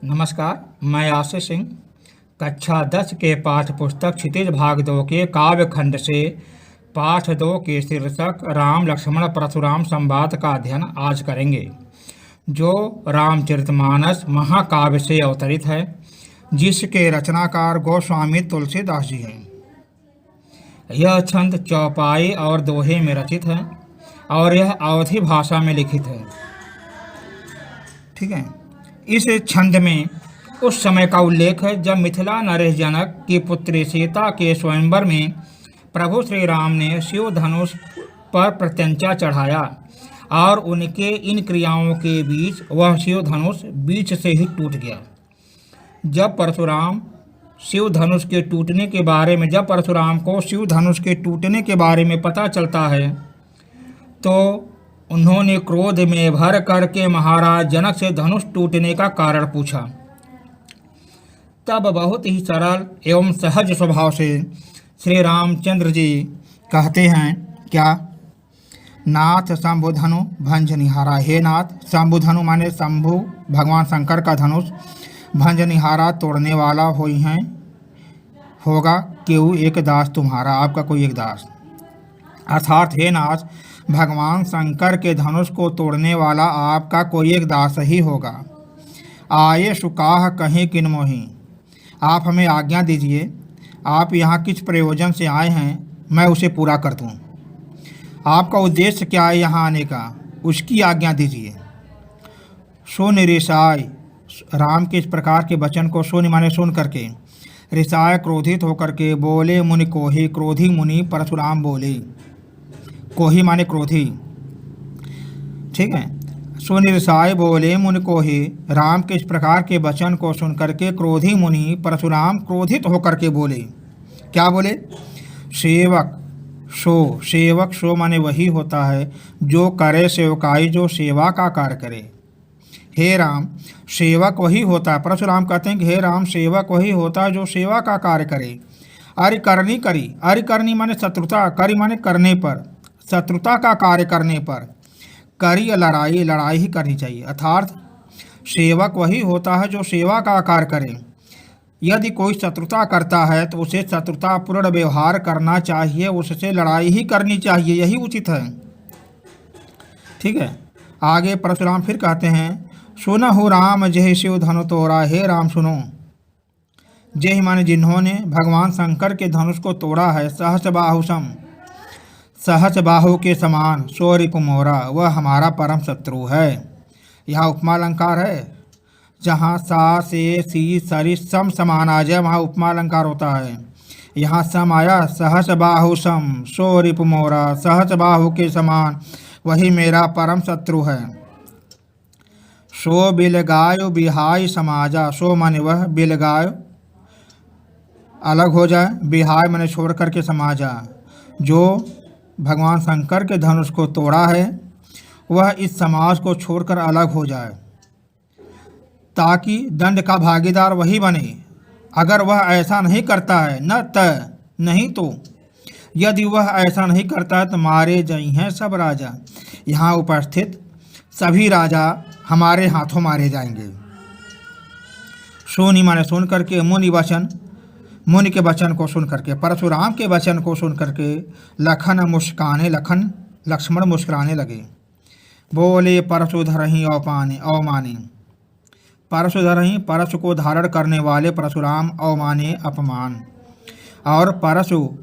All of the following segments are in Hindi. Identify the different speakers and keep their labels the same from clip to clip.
Speaker 1: नमस्कार, मैं आशीष सिंह। कक्षा 10 के पाठ्य पुस्तक क्षितिज भाग 2 के काव्य खंड से पाठ 2 के शीर्षक राम लक्ष्मण परशुराम संवाद का अध्ययन आज करेंगे, जो रामचरितमानस महाकाव्य से अवतरित है, जिसके रचनाकार गोस्वामी तुलसीदास जी हैं। यह छंद चौपाई और दोहे में रचित है और यह अवधी भाषा में लिखित है। ठीक है। इस छंद में उस समय का उल्लेख है जब मिथिला नरेश जनक की पुत्री सीता के स्वयंवर में प्रभु श्री राम ने शिव धनुष पर प्रत्यंचा चढ़ाया और उनके इन क्रियाओं के बीच वह शिव धनुष बीच से ही टूट गया। जब परशुराम को शिव धनुष के टूटने के बारे में पता चलता है तो उन्होंने क्रोध में भर करके महाराज जनक से धनुष टूटने का कारण पूछा। तब बहुत ही सरल एवं सहज स्वभाव से श्री रामचंद्र जी कहते हैं, क्या? नाथ शंभु धनु भंज निहारा। हे नाथ, शंभु धनु माने शंभु भगवान शंकर का धनुष, भंज निहारा तोड़ने वाला होगा केहू एक दास तुम्हारा, आपका कोई एक दास। अर्थात हे नाथ, भगवान शंकर के धनुष को तोड़ने वाला आपका कोई एक दास ही होगा। आये सुकाह कहीं किन मोही, आप हमें आज्ञा दीजिए, आप यहाँ किस प्रयोजन से आए हैं, मैं उसे पूरा कर दूँ। आपका उद्देश्य क्या है यहाँ आने का, उसकी आज्ञा दीजिए। सुन ऋषाय, राम के इस प्रकार के वचन को सुन माने सुन करके, ऋषाय क्रोधित होकर के बोले मुनि कोही, क्रोधी मुनि परशुराम बोले। कोही माने क्रोधी। ठीक है। सुन ऋषाय बोले मुनि कोही, राम के इस प्रकार के वचन को सुन करके क्रोधी मुनि परशुराम क्रोधित होकर के बोले। क्या बोले? सेवक सो माने वही होता है जो करे सेवकाई, जो सेवा का कार्य करे। हे राम, सेवक वही होता है। परशुराम कहते हैं कि हे राम, सेवक वही होता है जो सेवा का कार्य करे। अरि करनी करी, अरि करनी माने शत्रुता, करी माने करने पर, शत्रुता का कार्य करने पर। करी लड़ाई, लड़ाई ही करनी चाहिए। अर्थात सेवक वही होता है जो सेवा का कार्य करे। यदि कोई शत्रुता करता है तो उसे शत्रुतापूर्ण व्यवहार करना चाहिए, उससे लड़ाई ही करनी चाहिए, यही उचित है। ठीक है। आगे परशुराम फिर कहते हैं, सुनहु राम जय शिव धनु तोड़ा। हे राम सुनो, जय माने जिन्होंने भगवान शंकर के धनुष को तोड़ा है। सहस बाहु के समान सो रिपु मोरा, वह हमारा परम शत्रु है। यहाँ उपमा अलंकार है। जहाँ सा से सी सरि सम समान आ जाए वहाँ उपमा अलंकार होता है। यहाँ सम आया, सहस बाहु सम सो रिपु मोरा, सहस बाहु के समान वही मेरा परम शत्रु है। सो बिलगायो बिहाय समाजा, सो माने वह, बिलगायो अलग हो जाए, बिहाय माने छोड़ करके समाजा। जो भगवान शंकर के धनुष को तोड़ा है वह इस समाज को छोड़कर अलग हो जाए, ताकि दंड का भागीदार वही बने। अगर वह ऐसा नहीं करता है न त नहीं तो, यदि वह ऐसा नहीं करता है तो मारे जाई हैं सब राजा। यहाँ उपस्थित सभी राजा हमारे हाथों मारे जाएंगे। सोनी माने सुन करके, मुनि के वचन को सुन करके, परशुराम के वचन को सुन करके लक्ष्मण मुस्कुराने लगे। बोले परशुधरहि अवमाने, परशुधरहि परशु को धारण करने वाले परशुराम, अवमाने अपमान, और परशु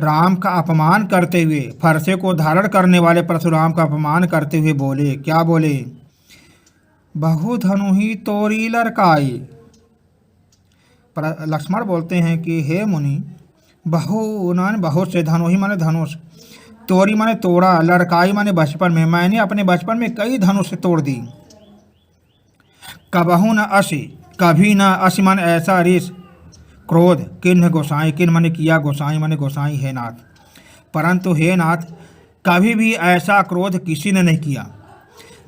Speaker 1: राम का अपमान करते हुए, फरसे को धारण करने वाले परशुराम का अपमान करते हुए बोले। क्या बोले? बहु धनु ही तोरी लड़काई। लक्ष्मण बोलते हैं कि हे मुनि, बहुत से धनु ही माने धनुष, तोरी माने तोड़ा, लड़काई माने बचपन में, मैंने अपने बचपन में कई धनुष से तोड़ दी। कबहु न असी, कभी न असी माने ऐसा रिस, क्रोध, किन्ह गोसाई, किन्ह माने किया, गोसाई माने गोसाई। हे नाथ, परंतु हे नाथ, कभी भी ऐसा क्रोध किसी ने नहीं किया।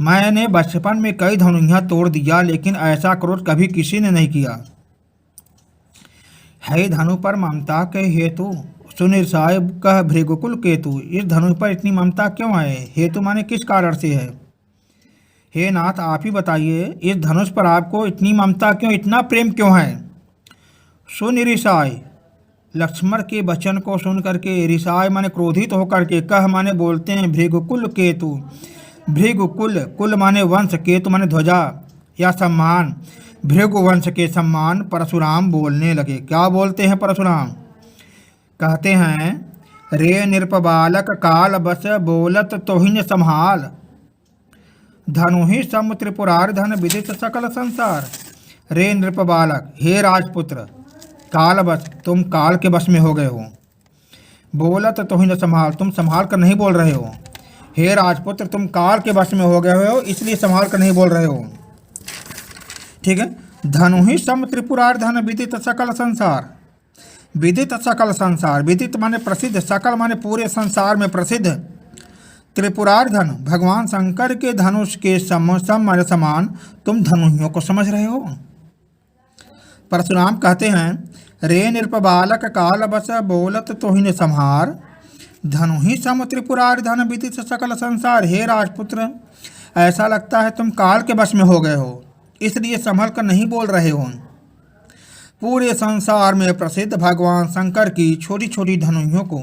Speaker 1: मैंने बचपन में कई धनुइयाँ तोड़ दिया, लेकिन ऐसा क्रोध कभी किसी ने नहीं किया। है धनु पर ममता के हेतु, सुन साहिब कह भृगुकुल केतु। इस धनु पर इतनी ममता क्यों है? हेतु माने किस कारण से है? हे नाथ आप ही बताइए, इस धनुष पर आपको इतनी ममता क्यों, इतना प्रेम क्यों है। सुन ऋषाय, लक्ष्मण के वचन को सुन करके ऋषाय माने क्रोधित होकर के, कह माने बोलते हैं, भृगुकुल केतु, भृगुकुल कुल माने वंश, केतु माने ध्वजा या सम्मान, भृगु वंश के सम्मान परशुराम बोलने लगे। क्या बोलते हैं परशुराम? कहते हैं, रे नृपबालक काल बस बोलत तोहिन संभाल, धनु ही सम त्रिपुरार धन विदित सकल संसार। रे नृपबालक, हे राजपुत्र, काल बस तुम काल के वश में हो गए हो, बोलत तोहिन संभाल तुम संभाल कर नहीं बोल रहे हो, हे राजपुत्र तुम काल के वश में हो गए हो इसलिए संभाल कर नहीं बोल रहे हो। ठीक है, धनु ही सम त्रिपुरार धन विदित सकल संसार, विदित सकल संसार, विदित माने प्रसिद्ध, सकल माने पूरे संसार में प्रसिद्ध, त्रिपुरार धन भगवान शंकर के धनुष के सम माने समान तुम धनुहियों को समझ रहे हो। परशुराम कहते हैं, रे नृपबालक काल बस बोलत तोहिन संहार, धनु ही सम त्रिपुरार धन विदित सकल संसार। हे राजपुत्र, ऐसा लगता है तुम काल के वश में हो गए हो इसलिए संभल कर नहीं बोल रहे हो। पूरे संसार में प्रसिद्ध भगवान शंकर की छोटी छोटी धनुहियों को,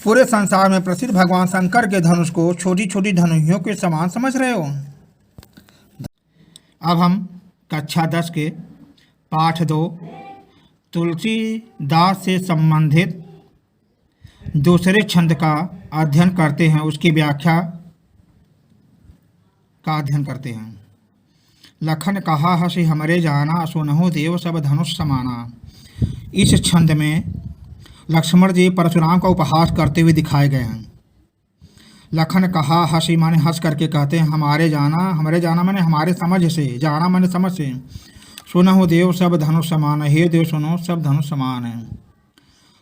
Speaker 1: पूरे संसार में प्रसिद्ध भगवान शंकर के धनुष को छोटी छोटी धनुहियों के समान समझ रहे हो। अब हम कक्षा 10 के पाठ 2 तुलसीदास से संबंधित दूसरे छंद का अध्ययन करते हैं, उसकी व्याख्या का अध्ययन करते हैं। लखन कहा हसी हमरे जाना, सुनहु देव सब धनुष समाना। इस छंद में लक्ष्मण जी परशुराम का उपहास करते हुए दिखाए गए हैं। लखन कहा हसी माने हंस करके कहते हैं, हमारे जाना माने हमारे समझ से, जाना माने समझ से, सुनहु देव सब धनुष समान, हे देव सुनो सब धनुष समान है।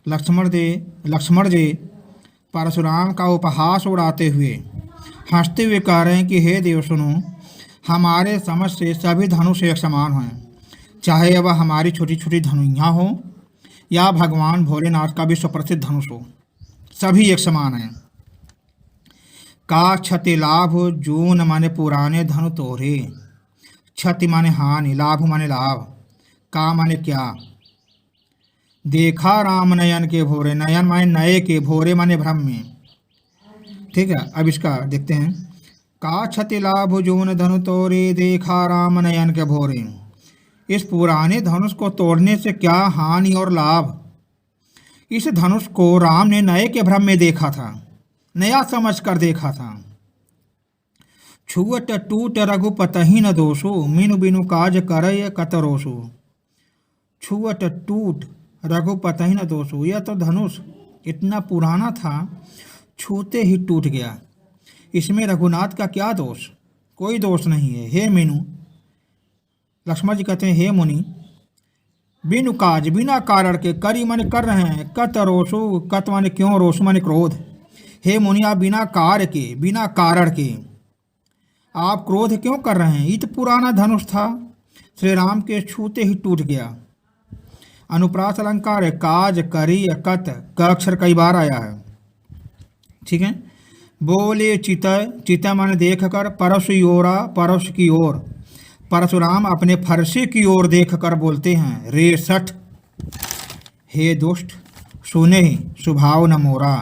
Speaker 1: लक्ष्मण जी परशुराम का उपहास उड़ाते हुए हंसते हुए कह रहे हैं कि हे देव सुनो, हमारे समझ से सभी धनुष एक समान हैं, चाहे वह हमारी छोटी छोटी धनुइयाँ हो या भगवान भोलेनाथ का विश्व प्रसिद्ध धनुष हो, सभी एक समान हैं। का क्षति लाभ जून माने पुराने धनु तोरे, क्षति माने हानि, लाभ माने लाभ, का माने क्या। देखा राम नयन के भोरे, नयन माने नए के, भोरे माने भ्रम में। ठीक है, अब इसका देखते हैं। का क्षति लाभ जून धनु तोरे, देखा राम नयन के भोरे। इस पुराने धनुष को तोड़ने से क्या हानि और लाभ। इस धनुष को राम ने नए के भ्रम में देखा था, नया समझ कर देखा था। छुअट टूट रघुपतहि न दोषो, मीनु बिनु काज करय कतरोसो। छुअट टूट रघुपतहि न दोषो, यह तो धनुष इतना पुराना था, छूते ही टूट गया, इसमें रघुनाथ का क्या दोष, कोई दोष नहीं है। हे मीनू, लक्ष्मण जी कहते हैं, हे मुनि, बिनु काज बिना कारण के, करी माने कर रहे हैं, कत रोषो, कत माने क्यों, रोष माने क्रोध। हे मुनि, आप बिना कार्य के, बिना कारण के आप क्रोध क्यों कर रहे हैं। ये तो पुराना धनुष था, श्री राम के छूते ही टूट गया। अनुप्रास अलंकार है, काज करी कत, क अक्षर कई बार आया है। ठीक है, बोले चित माने देख कर, परश योरा परश की ओर, परशुराम अपने फरसे की ओर देख कर बोलते हैं, रे सठ, हे दुष्ट, सुने ही स्वभाव न मोरा।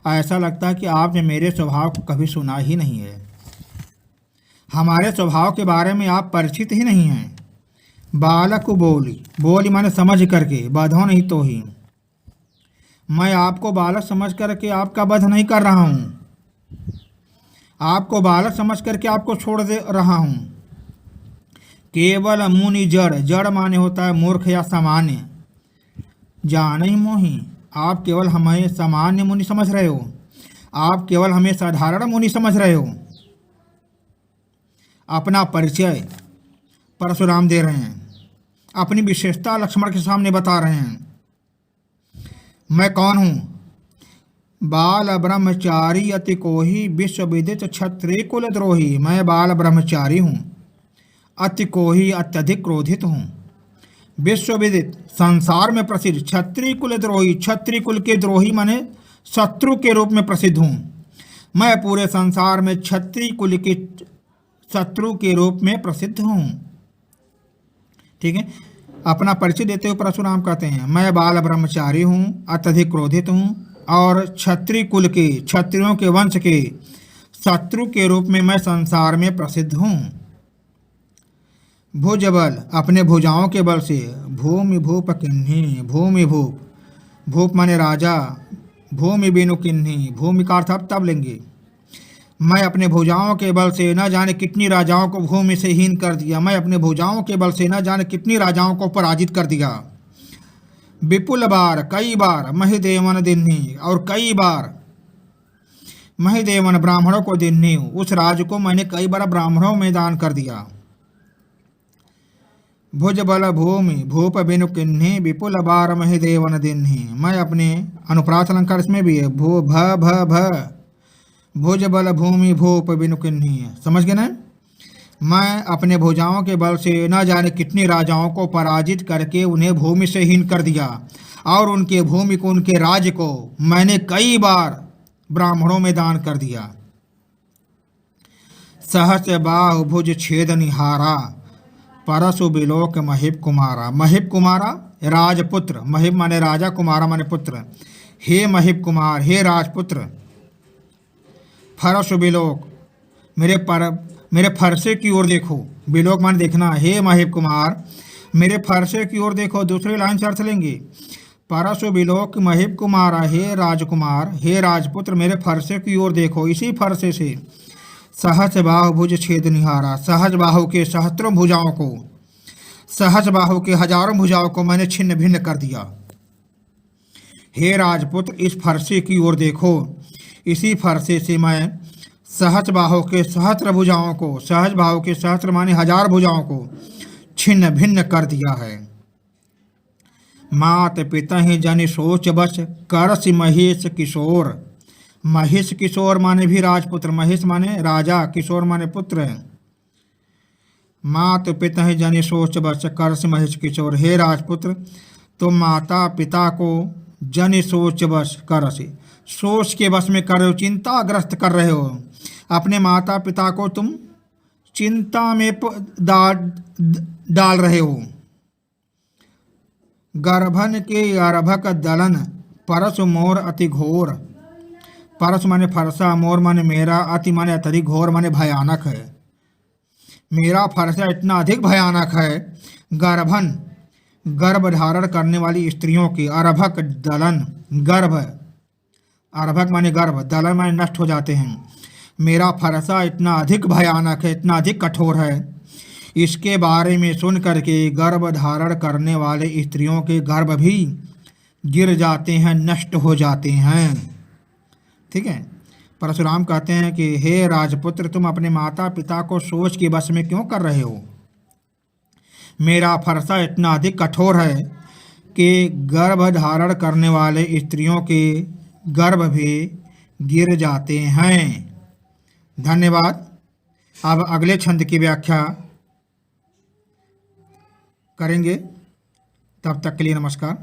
Speaker 1: ऐसा लगता है कि आपने मेरे स्वभाव को कभी सुना ही नहीं है, हमारे स्वभाव के बारे में आप परिचित ही नहीं हैं। बालक बोली माने समझ करके, बधो नहीं तो ही। मैं आपको बालक समझ करके आपका वध नहीं कर रहा हूँ, आपको बालक समझ करके आपको छोड़ दे रहा हूँ। केवल मुनि जड़ माने होता है मूर्ख या सामान्य, जान ही मोही, आप केवल हमें सामान्य मुनि समझ रहे हो, आप केवल हमें साधारण मुनि समझ रहे हो। अपना परिचय परशुराम दे रहे हैं, अपनी विशेषता लक्ष्मण के सामने बता रहे हैं। मैं कौन हूँ? बाल ब्रह्मचारी अति कोही, विश्व विदित क्षत्रिय कुल द्रोही। मैं बाल ब्रह्मचारी हूँ, अति कोही अत्यधिक क्रोधित हूँ, विश्व विदित संसार में प्रसिद्ध, क्षत्रिय कुल द्रोही, क्षत्रिय कुल के द्रोही माने शत्रु के रूप में प्रसिद्ध हूँ। मैं पूरे संसार में क्षत्रिय कुल के शत्रु के रूप में प्रसिद्ध हूँ। ठीक है, अपना परिचय देते हुए परशुराम कहते हैं, मैं बाल ब्रह्मचारी हूँ, अत्यधिक क्रोधित हूँ और क्षत्रिय कुल के, क्षत्रियों के वंश के शत्रु के रूप में मैं संसार में प्रसिद्ध हूँ। भुजबल, अपने भुजाओं के बल से, भूमि भूप किन्ही, भूमि भूप, भूप माने राजा, भूमि बिनु किन्ही, भूमि का अर्थ आप तब लेंगे। मैं अपने भुजाओं के बल से न जाने कितनी राजाओं को भूमि से हीन कर दिया, मैं अपने भुजाओं के बल से न जाने कितनी राजाओं को पराजित कर दिया। विपुल बार, कई बार, महिदेवन दिन्ही, और कई बार महिदेवन ब्राह्मणों को दिन्ही, उस राज को मैंने कई बार ब्राह्मणों में दान कर दिया। भुज बल भूमि भूप बिनु किन्ही, विपुल बार महिदेवन दिन्ही, मैं अपने अनुप्रास अलंकार इसमें भी है, भू भ भ भ, भुज बल भूमि भूप बिनु किन्ही, समझ गए ना। मैं अपने भुजाओं के बल से न जाने कितनी राजाओं को पराजित करके उन्हें भूमि से हीन कर दिया, और उनके भूमि को, उनके राज्य को मैंने कई बार ब्राह्मणों में दान कर दिया। सहस बाहु भुज छेद निहारा, परसु बिलोक महिब कुमारा, महिब कुमारा राजपुत्र, महिब माने राजा, कुमारा माने पुत्र। हे महिब कुमार, हे राजपुत्र, फरसु बिलोक, मेरे फरसे की ओर देखो, बिलोक माने देखना, हे महिब कुमार मेरे फरसे की ओर देखो। दूसरी लाइन से अर्थ लेंगे, परसु बिलोक महिब कुमारा, हे राजकुमार, हे राजपुत्र मेरे फरसे की ओर देखो। इसी फरसे से सहज बाहु भुज छेद निहारा, सहज बाहु के सहस्त्रों भुजाओं को, सहज बाहु के हजारों भुजाओं को मैंने छिन्न भिन्न कर दिया। हे राजपुत्र इस फरसे की ओर देखो, इसी फरसे से मैं सहज बाहु के सहस्त्र भुजाओं को, सहज बाहु के सहस्त्र माने हजार भुजाओं को छिन्न भिन्न कर दिया है। मात पिता ही जन सोच बस, करस महेश किशोर, महेश किशोर माने भी राजपुत्र, महेश माने राजा, किशोर माने पुत्र। मात पिता ही जन सोच बस, करस महेश किशोर, हे राजपुत्र तुम माता पिता को जन सोच बस, करस सोच के बस में कर रहे हो, चिंताग्रस्त कर रहे हो। अपने माता पिता को तुम चिंता में डाल रहे हो। गर्भन के अर्भक दलन, परसु मोर अति घोर, परस माने फरसा, मोर माने मेरा, अति माने अत्यधिक, घोर माने भयानक है। मेरा फरसा इतना अधिक भयानक है। गर्भन, गर्भ धारण करने वाली स्त्रियों की, अर्भक दलन, गर्भ, अर्भक माने गर्भ, दलन माने नष्ट हो जाते हैं। मेरा फरसा इतना अधिक भयानक है, इतना अधिक कठोर है, इसके बारे में सुन करके गर्भ धारण करने वाले स्त्रियों के गर्भ भी गिर जाते हैं, नष्ट हो जाते हैं। ठीक है, परशुराम कहते हैं कि हे राजपुत्र तुम अपने माता पिता को सोच के बस में क्यों कर रहे हो। मेरा फरसा इतना अधिक कठोर है कि गर्भ धारण करने वाले स्त्रियों के गर्भ भी गिर जाते हैं। धन्यवाद। अब अगले छंद की व्याख्या करेंगे, तब तक के लिए नमस्कार।